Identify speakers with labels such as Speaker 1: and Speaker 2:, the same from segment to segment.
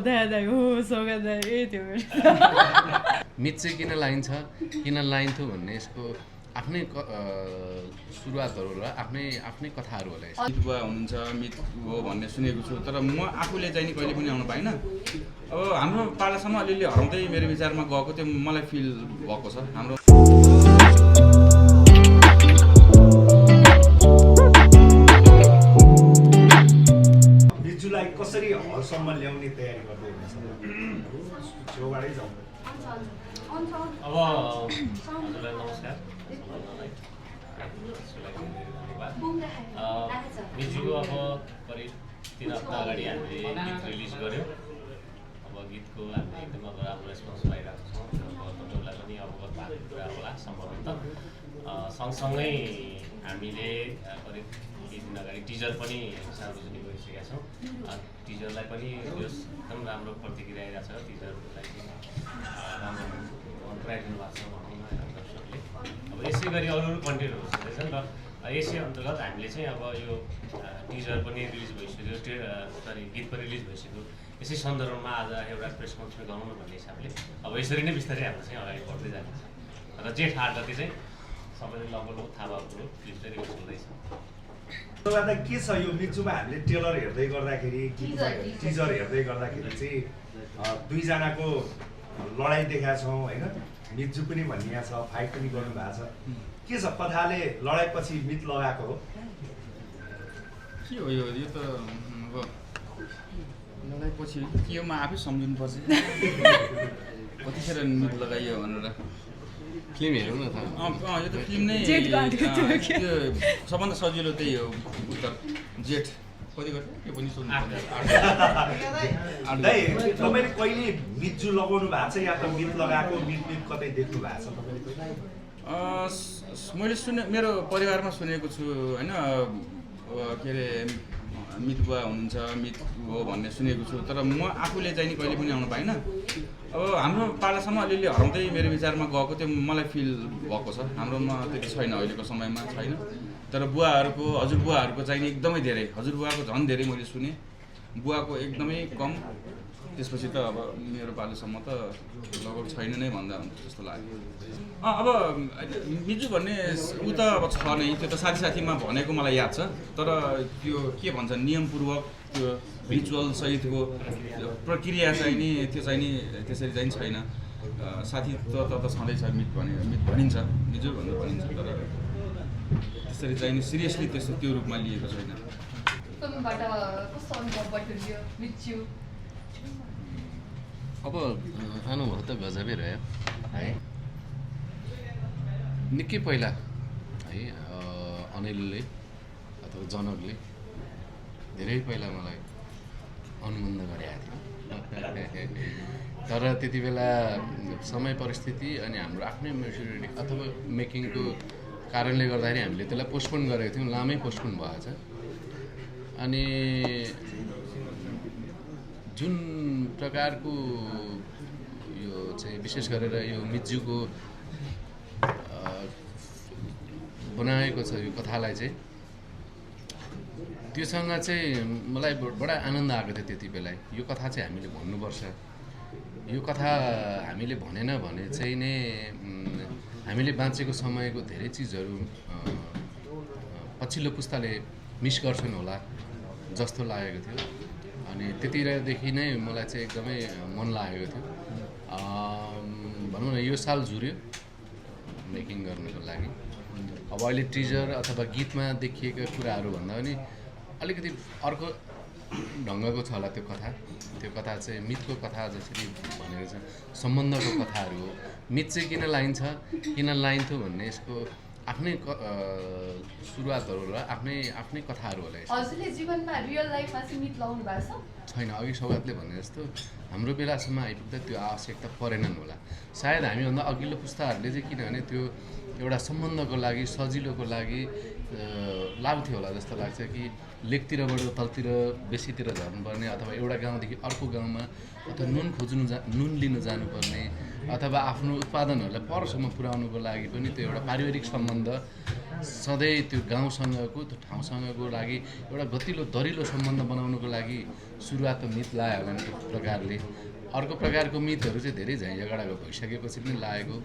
Speaker 1: दाइ हो सौगात दाइ त्यो
Speaker 2: मित चाहिँ किन लाइन्छ किन लाइन्थ्यो भन्ने यसको आफ्नै सुरुवातहरू र आफ्नै कथाहरू होला।
Speaker 3: मित बुवा हुनुहुन्छ, मित हो भन्ने सुनेको छु, तर म आफूले चाहिँ नि कहिले पनि आउनु पाइनँ। अब हाम्रो पालासम्म अलिअलि हराउँदै मेरो विचारमा गएको त्यो मलाई फिल भएको छ। हाम्रो
Speaker 4: मिजुलाई कसरी हलसम्म ल्याउने तयारी गर्दै हुनुहुन्छ? छेउबाटै जाउँ।
Speaker 5: अब हजुरलाई नमस्कार। मिजुको अब करिब 3 हप्ता अगाडि हामीले गीत रिलिज गऱ्यौँ। अब गीतको हामीले एकदम अब राम्रो रेस्पोन्स पाइरहेको छौँ। तपाईँहरूलाई पनि अवगत भएको कुरा होला सम्भवत। सँगसँगै हामीले करिब केही दिन अगाडि टिजर पनि सार्वजनिक गरिसकेका छौँ। टिजरलाई पनि एकदम राम्रो प्रतिक्रिया आइरहेको छ। टिजरलाई राम्रो मन पराइदिनु भएको छ भनौँ न दर्शकले। अब यसै गरी अरू कन्टेन्टहरू छँदैछ नि त। यसै अन्तर्गत हामीले चाहिँ अब यो टिजर पनि रिलिज भइसक्यो, गीत पनि रिलिज भइसक्यो। यसै सन्दर्भमा आज एउटा प्रेस कन्फरेन्स गरौँ न भन्ने हिसाबले अब यसरी नै बिस्तारै हाम्रो चाहिँ अगाडि बढ्दै जान्छ। र जेठ 8 गति चाहिँ सबैले लगभग थाहा भएको कुरो फिल्म चाहिँ रिलिज हुँदैछ।
Speaker 4: गर्दा के छ यो मिजुमा हामीले ट्रेलर हेर्दै गर्दाखेरि टिजर हेर्दै गर्दाखेरि चाहिँ दुईजनाको लडाइँ देखाएको छौँ होइन। मिजु पनि भनिएको छ, फाइट पनि गर्नुभएको छ। के छ कथाले लडाइँपछि मित लगाएको हो?
Speaker 3: के हो यो त अब लडाइँपछि के हो म आफै सम्झिनुपर्छ। कतिखेर मित लगाइयो भनेर
Speaker 2: फिल्म हेरौँ न त।
Speaker 3: यो त फिल्म नै त्यो सबभन्दा सजिलो त्यही हो। उत्तर जेठ कति गर्छ त्यो पनि सुन्नु
Speaker 4: तपाईँले कहिले मिजु लगाउनु भएको छ या त मित लगाएको मित कतै देख्नु भएको छ तपाईँले?
Speaker 3: मैले मेरो परिवारमा सुनेको छु होइन। के अरे मित बुवा हुनुहुन्छ, मित हो भन्ने सुनेको छु, तर म आफूले चाहिँ नि कहिले पनि आउनु पाइनँ। अब हाम्रो पालासम्म अलिअलि हराउँदै मेरो विचारमा गएको त्यो मलाई फिल भएको छ। हाम्रोमा त्यति छैन, अहिलेको समयमा छैन। तर बुवाहरूको हजुरबुवाहरूको चाहिँ नि एकदमै धेरै, हजुरबुवाको झन् धेरै मैले सुने, बुवाको एकदमै कम। त्यसपछि त अब मेरो पालोसम्म त लगभग छैन नै भन्दा हुन्छ जस्तो लाग्यो। अब मिजु भन्ने ऊ त अब छ नै, त्यो त साथीमा भनेको मलाई याद छ। तर त्यो के भन्छ नियमपूर्वक त्यो रिचुअलसहितको प्रक्रिया चाहिँ नि त्यो चाहिँ नि त्यसरी चाहिँ छैन। साथी त छँदैछ, मित भनिन्छ, मिजु भनेर भनिन्छ, तर त्यसरी चाहिँ नि सिरियसली त्यस्तो त्यो रूपमा लिएको छैन।
Speaker 2: अब अनुभव त गजबै रह्यो है। निकै पहिला है अनिलले अथवा जनकले धेरै पहिला मलाई अनुबन्ध गरेका थियो। तर त्यति बेला समय परिस्थिति अनि हाम्रो आफ्नै मेच्युरिटी अथवा मेकिङको कारणले गर्दाखेरि हामीले त्यसलाई पोस्टपोन गरेको थियौँ। लामै पोस्टपोन भएको छ। अनि जुन प्रकारको यो चाहिँ विशेष गरेर यो मिजुको बनाएको छ यो कथालाई चाहिँ, त्योसँग चाहिँ मलाई बडा आनन्द आएको थियो त्यति बेला। यो कथा चाहिँ हामीले भन्नुपर्छ। यो कथा हामीले भनेन भने चाहिँ नै हामीले बाँचेको समयको धेरै चिजहरू पछिल्लो पुस्ताले मिस गर्छन् होला जस्तो लागेको थियो। अनि त्यतिखेरदेखि नै मलाई चाहिँ एकदमै मन लागेको थियो। भनौँ न यो साल झुर्यो मेकिङ गर्नुको लागि। अब अहिले टिजर अथवा गीतमा देखिएका कुराहरू भन्दा पनि अलिकति अर्को ढङ्गको छ होला त्यो कथा। त्यो कथा चाहिँ मितको कथा जसरी भनेको छ सम्बन्धको कथाहरू हो। मित चाहिँ किन लाइन्छ किन लाइन्थ्यो भन्ने यसको आफ्नै सुरुवातहरू र आफ्नै कथाहरू होला।
Speaker 6: हजुरले जीवनमा रियल लाइफमा चाहिँ मित लाउनु भएको छ?
Speaker 2: छैन। अघि सौगातले भने जस्तो हाम्रो बेलासम्म आइपुग्दा त्यो आवश्यकता परेनन् होला। सायद हामीभन्दा अघिल्लो पुस्ताहरूले चाहिँ किनभने त्यो एउटा सम्बन्धको लागि सजिलोको लागि लाउँथ्यो होला जस्तो लाग्छ कि लेकतिरबाट तलतिर बेसीतिर झर्नुपर्ने अथवा एउटा गाउँदेखि अर्को गाउँमा अथवा नुन लिन जानुपर्ने अथवा आफ्नो उत्पादनहरूलाई परसम्म पुर्याउनुको लागि पनि त्यो एउटा पारिवारिक सम्बन्ध सधैँ त्यो गाउँसँगको त्यो ठाउँसँगको लागि एउटा गतिलो दरिलो सम्बन्ध बनाउनुको लागि सुरुवात त मित लायो होला नि त्यो प्रकारले। अर्को प्रकारको मितहरू चाहिँ धेरै झैँझगडाको भइसकेपछि पनि लागेको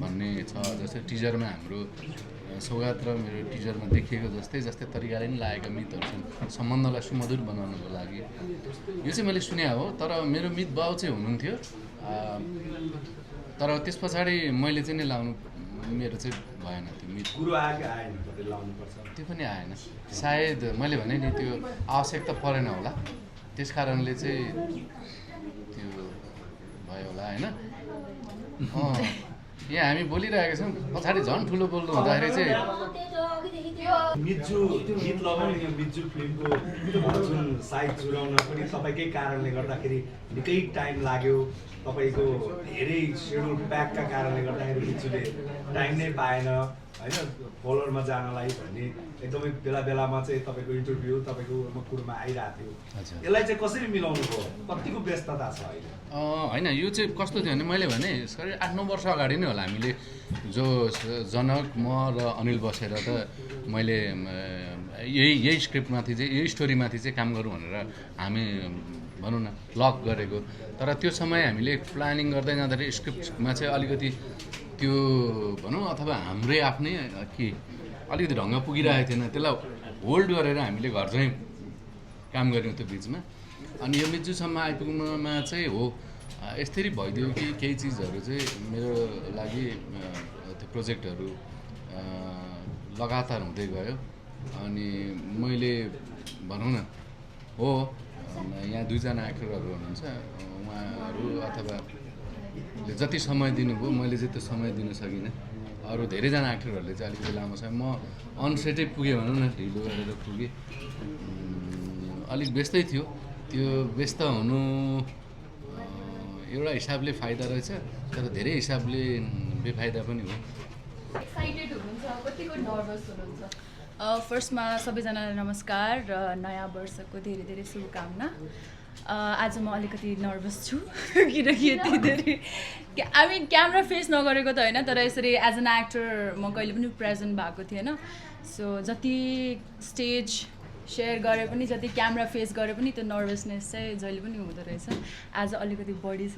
Speaker 2: भन्ने छ। जस्तै टिजरमा हाम्रो सौगात र मेरो टिजरमा देखिएको जस्तै तरिकाले नि लागेका मितहरू छन् सम्बन्धलाई सुमधुर बनाउनको लागि। यो चाहिँ मैले सुने हो, तर मेरो मित बाउ चाहिँ हुनुहुन्थ्यो। तर त्यस पछाडि मैले चाहिँ नि लाउनु मेरो चाहिँ भएन त्यो मित।
Speaker 4: कुरो आएन लाउनुपर्छ
Speaker 2: त्यो पनि आएन। सायद मैले भने नि त्यो आवश्यकता परेन होला, त्यस कारणले चाहिँ त्यो भयो होला होइन। यहाँ हामी बोलिरहेका छौँ, पछाडि झन् ठुलो बोल्नु हुँदाखेरि चाहिँ
Speaker 4: गीत लगाउने यो मिजु फिल्मको जुन साइड जुराउन पनि तपाईँकै कारणले गर्दाखेरि निकै टाइम लाग्यो। तपाईँको धेरै सेड्युल प्याकका कारणले गर्दाखेरि मिजुले टाइम नै पाएन होइन फलोरमा जानलाई भन्ने एकदमै बेला बेलामा चाहिँ तपाईँको इन्टरभ्यू तपाईँको कुरोमा आइरहेको थियो। यसलाई चाहिँ कसरी मिलाउनु भयो, कतिको व्यस्तता छ अहिले?
Speaker 2: होइन, यो चाहिँ कस्तो थियो भने मैले भने करिब 8-9 वर्ष अगाडि नै होला हामीले जो जनक म र अनिल बसेर त मैले यही स्क्रिप्टमाथि चाहिँ यही स्टोरीमाथि चाहिँ काम गरौँ भनेर हामी भनौँ न लक गरेको। तर त्यो समय हामीले प्लानिङ गर्दै जाँदाखेरि स्क्रिप्टमा चाहिँ अलिकति त्यो भनौँ अथवा हाम्रै आफ्नै के अलिकति ढङ्ग पुगिरहेको थिएन, त्यसलाई होल्ड गरेर हामीले घर चाहिँ काम गऱ्यौँ त्यो बिचमा। अनि यो मिजुसम्म आइपुग्नुमा चाहिँ हो यसरी भइदियो कि केही चिजहरू चाहिँ मेरो लागि त्यो प्रोजेक्टहरू लगातार हुँदै गयो। अनि मैले भनौँ न हो यहाँ 2जना एक्टरहरू हुनुहुन्छ, उहाँहरू अथवा जति समय दिनुभयो मैले चाहिँ त्यो समय दिन सकिनँ। अरू धेरैजना एक्टरहरूले चाहिँ अलिकति लामो समय म अनसेटै पुगेँ भनौँ न, ढिलो गरेर पुगेँ। अलिक व्यस्तै थियो। त्यो व्यस्त हुनु एउटा हिसाबले फाइदा रहेछ, तर धेरै हिसाबले बेफाइदा पनि हो।
Speaker 6: एक्साइटेड हुनुहुन्छ, कतिको नर्भस हुनुहुन्छ?
Speaker 1: फर्स्टमा सबैजनालाई नमस्कार र नयाँ वर्षको धेरै धेरै शुभकामना। आज म अलिकति नर्भस छु किनकि यति धेरै क्यामेरा फेस नगरेको त होइन, तर यसरी एज एन एक्टर म कहिले पनि प्रेजेन्ट भएको थिएन। सो जति स्टेज सेयर गरे पनि जति क्यामेरा फेस गरे पनि त्यो नर्भसनेस चाहिँ जहिले पनि हुँदो रहेछ। आज अलिकति बढी छ,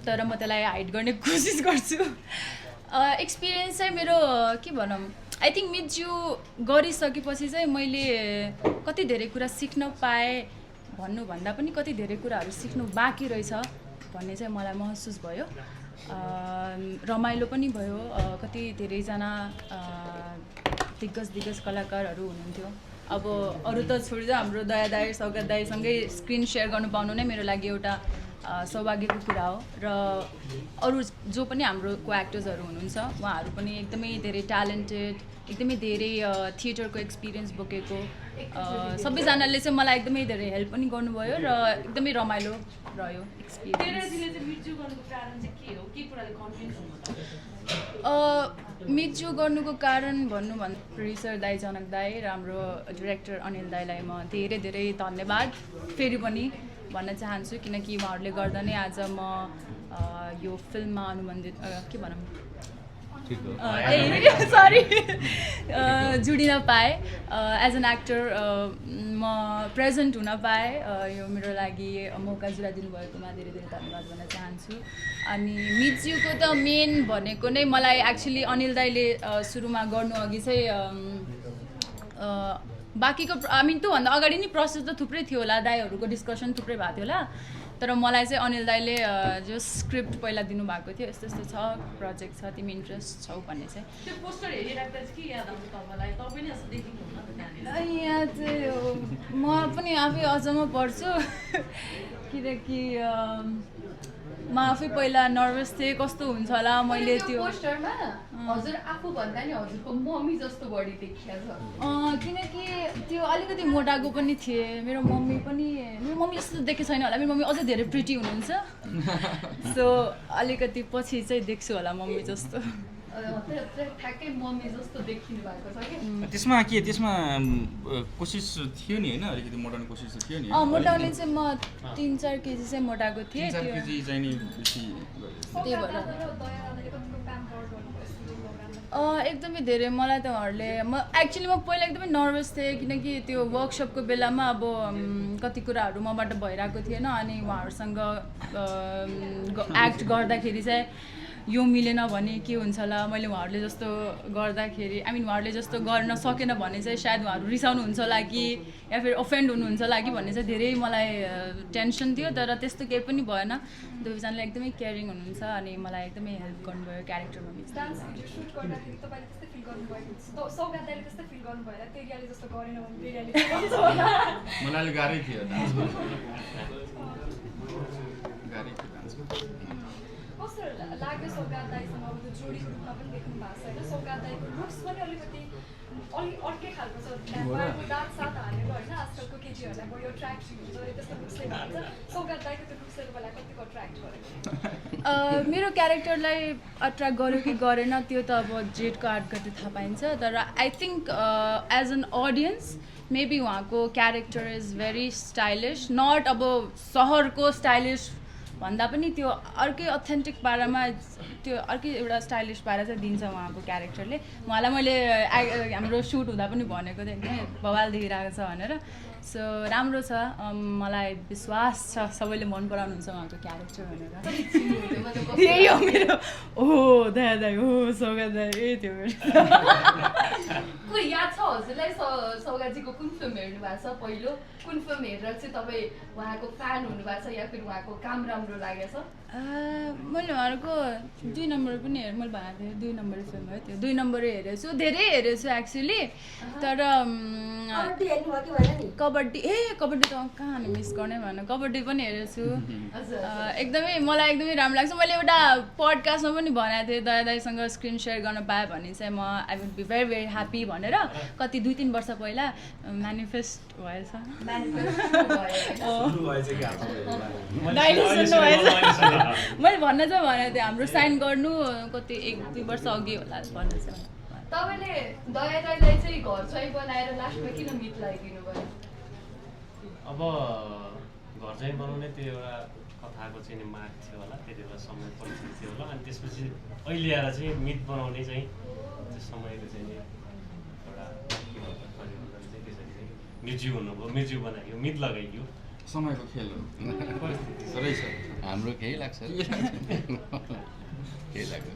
Speaker 1: तर म त्यसलाई हाइड गर्ने कोसिस गर्छु। एक्सपिरियन्स चाहिँ मेरो के भनौँ, आई थिङ्क मिजु गरिसकेपछि चाहिँ मैले कति धेरै कुरा सिक्न पाएँ भन्नुभन्दा पनि कति धेरै कुराहरू सिक्नु बाँकी रहेछ भन्ने चाहिँ मलाई महसुस भयो। रमाइलो पनि भयो। कति धेरैजना दिग्गज कलाकारहरू हुनुहुन्थ्यो। अब अरू त छोडिदियो, हाम्रो दया दाई सौगात दाईसँगै स्क्रिन सेयर गर्नु पाउनु नै मेरो लागि एउटा सौभाग्यको कुरा हो। र अरू जो पनि हाम्रो को एक्टर्सहरू हुनुहुन्छ उहाँहरू पनि एकदमै धेरै ट्यालेन्टेड, एकदमै धेरै थिएटरको एक्सपिरियन्स बोकेको सबैजनाले चाहिँ मलाई एकदमै धेरै हेल्प पनि गर्नुभयो र एकदमै रमाइलो रह्यो एक्सपिरियन्स। मिजु गर्नुको कारण भन्नु भन्दा प्रोड्युसर दाई जनक दाई र हाम्रो डिरेक्टर अनिल दाईलाई म धेरै धेरै धन्यवाद फेरि पनि भन्न चाहन्छु, किनकि उहाँहरूले गर्दा नै आज म यो फिल्ममा अनुबन्धित के भनौँ जुडिन पाएँ। एज एन एक्टर म प्रेजेन्ट हुन पाएँ। यो मेरो लागि मौका जुराइदिनु भएकोमा धेरै धेरै धन्यवाद भन्न चाहन्छु। अनि मिजुको त मेन भनेको नै मलाई एक्चुली अनिल दाईले सुरुमा गर्नु अघि चाहिँ बाँकीको त्योभन्दा अगाडि नै प्रोसेस त थुप्रै थियो होला, दाईहरूको डिस्कसन थुप्रै भएको थियो होला, तर मलाई चाहिँ अनिल दाईले जो स्क्रिप्ट पहिला दिनुभएको थियो यस्तो यस्तो छ प्रोजेक्ट छ तिमी इन्ट्रेस्ट छौ भन्ने चाहिँ
Speaker 7: त्यो पोस्टर हेरिराख्दा चाहिँ के याद आउँछ तपाईँलाई? तपाईँ नै जस्तो देखिनु हुन त त्यहाँनिर।
Speaker 1: यहाँ चाहिँ म पनि आफै अचम्म पर्छु किनकि म आफै पहिला नर्भस थिएँ कस्तो हुन्छ होला। मैले त्यो
Speaker 6: पोस्टरमा हजुर आफू भन्दा नि हजुरको मम्मी जस्तो बढी देखिया छ।
Speaker 1: किनकि त्यो अलिकति मोटाको पनि थिएँ। मेरो मम्मी जस्तो देखेको छैन होला, मेरो मम्मी अझै धेरै प्रिटी हुनुहुन्छ। सो अलिकति पछि चाहिँ देख्छु होला मम्मी जस्तो।
Speaker 6: ठ्याक्कै मम्मी जस्तो देखिनु भएको छ कि
Speaker 3: त्यसमा कोसिस थियो नि होइन, अलिकति मोटाउने कोसिस त थियो नि।
Speaker 1: मोटाउने चाहिँ म 3-4 केजी चाहिँ मोटाएको थिएँ।
Speaker 3: 3-4 केजी चाहिँ नि बेसी
Speaker 1: त्यही भएर एकदमै धेरै मलाई त उहाँहरूले म पहिला एकदमै नर्भस थिएँ किनकि त्यो वर्कसपको बेलामा अब कति कुराहरू मबाट भइरहेको थिएन अनि उहाँहरूसँग एक्ट गर्दाखेरि चाहिँ यो मिलेन भने के हुन्छ होला मैले उहाँहरूले जस्तो गर्दाखेरि उहाँहरूले जस्तो गर्न सकेन भने चाहिँ सायद उहाँहरू रिसाउनुहुन्छ होला कि या फिर अफेन्ड हुनुहुन्छ होला कि भन्ने चाहिँ धेरै मलाई टेन्सन थियो तर त्यस्तो केही पनि भएन दुवैजनाले एकदमै केयरिङ हुनुहुन्छ अनि मलाई एकदमै हेल्प गर्नुभयो क्यारेक्टरमा
Speaker 8: डान्स भिडियो सुट गर्दाखेरि तपाईँले त्यस्तै फिल गर्नुभयो सौगात दाइले त्यस्तै फिल गर्नु भएर तेरियाले जस्तो गरेन भने तेरियाले गर्छ होला
Speaker 3: मलाई अलिक गाह्रै थियो डान्स गाह्रै थियो डान्स
Speaker 8: कस्तो लाग्यो सौगात दाइसँग अब त्यो जोडीको रूपमा पनि देख्नु भएको छ होइन सौगात दाइको लुक्स पनि अलिकति अर्कै खालको छ दाँत साथ हालेर होइन आजकलको केटीहरूलाई बढी अट्र्याक्ट हुन्छ त्यस्तो लुक्सले भन्छ सौगात दाइको त्यो लुक्सले तपाईँलाई कतिको अट्र्याक्ट गरेको
Speaker 1: मेरो क्यारेक्टरलाई अट्र्याक्ट गर्यो कि गरेन त्यो त अब जेठको 8 गते थाहा पाइन्छ तर I think as an audience maybe उहाँको character is very stylish not अब सहरको स्टाइलिस भन्दा पनि त्यो अर्कै अथेन्टिक पारामा त्यो अर्कै एउटा स्टाइलिस पारा चाहिँ दिन्छ उहाँको क्यारेक्टरले उहाँलाई मैले हाम्रो सुट हुँदा पनि भनेको थिएँ एकदमै बवाल देखिरहेको छ भनेर सो राम्रो छ मलाई विश्वास छ सबैले मन पराउनुहुन्छ उहाँको क्यारेक्टर भनेर यही हो मेरो दाई सौगात दाई यही थियो मेरो
Speaker 6: कोही याद छ हजुरलाई सौगातजीको कुन फिल्म हेर्नु भएको छ पहिलो कुन फिल्म हेरेर चाहिँ तपाईँ उहाँको फ्यान हुनुभएको छ या फिर उहाँको काम राम्रो लागेको छ
Speaker 1: मैले उहाँहरूको 2 नम्बर पनि मैले भनेको थिएँ 2 नम्बर फिल्म हो त्यो 2 नम्बर हेरेको छु धेरै हेरेको छु एक्चुली तर कबड्डी त कहाँ मिस गर्ने भन कबड्डी पनि हेरेको छु एकदमै मलाई एकदमै राम्रो लाग्छ मैले एउटा पडकास्टमा पनि भनेको थिएँ दया दाइसँग स्क्रिन सेयर गर्न पाएँ भने चाहिँ म I would be very very happy भनेर कति 2-3 वर्ष पहिला म्यानिफेस्ट भएछ मैले भन्न चाहिँ भनेको थिएँ हाम्रो साइन गर्नु कति 1-2 वर्ष अघि होला भन्नु चाहिँ
Speaker 6: तपाईँले दया दाइलाई चाहिँ घर चाहिँ बनाएर लास्टमा किन मित लगाइदिनु भयो
Speaker 5: अब घर चाहिँ बनाउने त्यो एउटा कथाको चाहिँ माग थियो होला त्यति बेला समय परिस्थिति थियो होला अनि त्यसपछि अहिले आएर चाहिँ मित बनाउने चाहिँ त्यो समयको चाहिँ एउटा परिवर्तन चाहिँ त्यसरी चाहिँ मृत्यु हुनुभयो मृत्यु बनाइयो मित लगाइयो
Speaker 3: समयको खेल हो
Speaker 2: हाम्रो केही लाग्छ केही लाग्छ